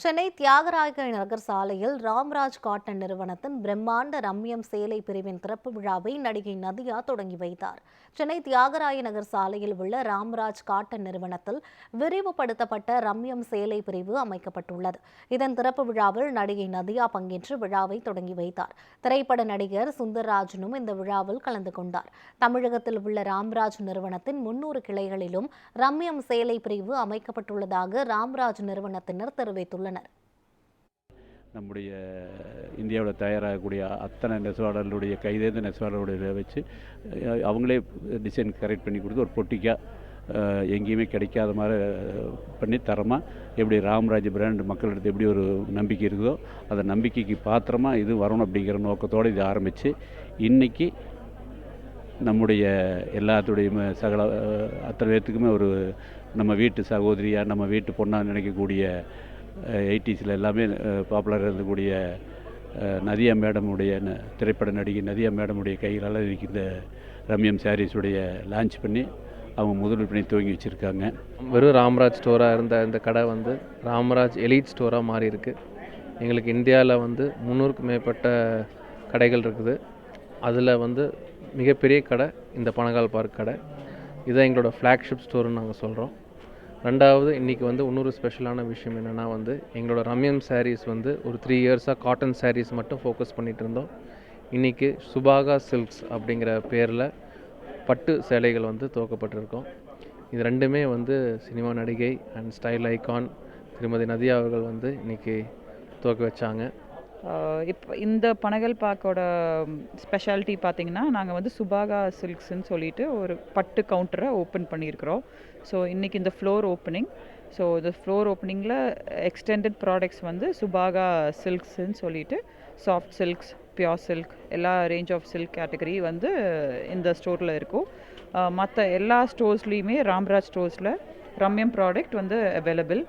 சென்னை தியாகராய நகர் சாலையில் ராம்ராஜ் காட்டன் நிறுவனத்தின் பிரம்மாண்ட ரம்யம் சேலை பிரிவின் திறப்பு விழாவை நடிகை நதியா தொடங்கி வைத்தார். சென்னை தியாகராய நகர் சாலையில் உள்ள ராம்ராஜ் காட்டன் நிறுவனத்தில் விரிவுபடுத்தப்பட்ட ரம்யம் சேலை பிரிவு அமைக்கப்பட்டுள்ளது. இதன் திறப்பு விழாவில் நடிகை நதியா பங்கேற்று விழாவை தொடங்கி வைத்தார். திரைப்பட நடிகர் சுந்தர்ராஜனும் இந்த விழாவில் கலந்து கொண்டார். தமிழகத்தில் உள்ள ராம்ராஜ் நிறுவனத்தின் 300 கிளைகளிலும் ரம்யம் சேலை பிரிவு அமைக்கப்பட்டுள்ளதாக ராம்ராஜ் நிறுவனத்தினர் தெரிவித்துள்ளனர். நம்முடைய இந்தியாவில் தயாராகக்கூடிய அத்தனை நெசவாளர்களுடைய கைதேர்ந்த நெசவாளர்களுடைய வச்சு அவங்களே டிசைன் கரெக்ட் பண்ணி கொடுத்து ஒரு பொட்டிக்காக எங்கேயுமே கிடைக்காத மாதிரி பண்ணி தரமாக எப்படி ராம்ராஜ் பிராண்ட் மக்களிடத்து எப்படி ஒரு நம்பிக்கை இருக்குதோ அந்த நம்பிக்கைக்கு பாத்திரமாக இது வரணும் அப்படிங்கிற நோக்கத்தோடு இது ஆரம்பித்து இன்றைக்கி நம்முடைய எல்லாத்துடைய சகல அத்தனை பேர்த்துக்குமே ஒரு நம்ம வீட்டு சகோதரியாக நம்ம வீட்டு பொண்ணாக நினைக்கக்கூடிய 80s எல்லாமே பாப்புலராக இருந்தக்கூடிய நதியா மேடமுடைய திரைப்பட நடிகை நதியா மேடமுடைய கைகளால் இன்றைக்கி இந்த ரம்யம் சாரீஸுடைய லான்ச் பண்ணி அவங்க முதல் விற்பனை துவங்கி வச்சுருக்காங்க. வெறும் ராம்ராஜ் ஸ்டோராக இருந்த இந்த கடை ராம்ராஜ் எலிட் ஸ்டோராக மாறி இருக்குது. எங்களுக்கு இந்தியாவில் 300க்கும் மேற்பட்ட கடைகள் இருக்குது. அதில் மிகப்பெரிய கடை இந்த பனகால் பார்க் கடை. இதுதான் எங்களோட ஃப்ளாக்ஷிப் ஸ்டோர்னு நாங்கள் சொல்கிறோம். ரெண்டாவது இன்றைக்கி இன்னொரு ஸ்பெஷலான விஷயம் என்னென்னா எங்களோட ரம்யம் சாரீஸ் ஒரு 3 இயர்ஸாக காட்டன் சாரீஸ் மட்டும் ஃபோக்கஸ் பண்ணிகிட்டு இருந்தோம். இன்றைக்கி சுபாகா சில்க்ஸ் அப்படிங்கிற பேரில் பட்டு சேலைகள் துவக்கப்பட்டிருக்கோம். இது ரெண்டுமே சினிமா நடிகை அண்ட் ஸ்டைல் ஐகான் திருமதி நதியா அவர்கள் இன்றைக்கி துவக்க வச்சாங்க. இப்போ இந்த பனகல் பார்க்கோட ஸ்பெஷாலிட்டி பார்த்திங்கன்னா நாங்கள் சுபாகா சில்க்ஸ்ன்னு சொல்லிட்டு ஒரு பட்டு கவுண்டரை ஓப்பன் பண்ணியிருக்கிறோம். ஸோ இன்றைக்கி இந்த ஃப்ளோர் ஓப்பனிங். ஸோ இந்த ஃப்ளோர் ஓப்பனிங்கில் எக்ஸ்டெண்டட் ப்ராடக்ட்ஸ் சுபாகா சில்க்ஸ்ன்னு சொல்லிட்டு சாஃப்ட் சில்க்ஸ், பியோர் சில்க், எல்லா ரேஞ்ச் ஆஃப் சில்க் கேட்டகரி இந்த ஸ்டோரில் இருக்கும். மற்ற எல்லா ஸ்டோர்ஸ்லேயுமே ராம்ராஜ் ஸ்டோர்ஸில் ரம்யம் ப்ராடக்ட் அவைலபிள்.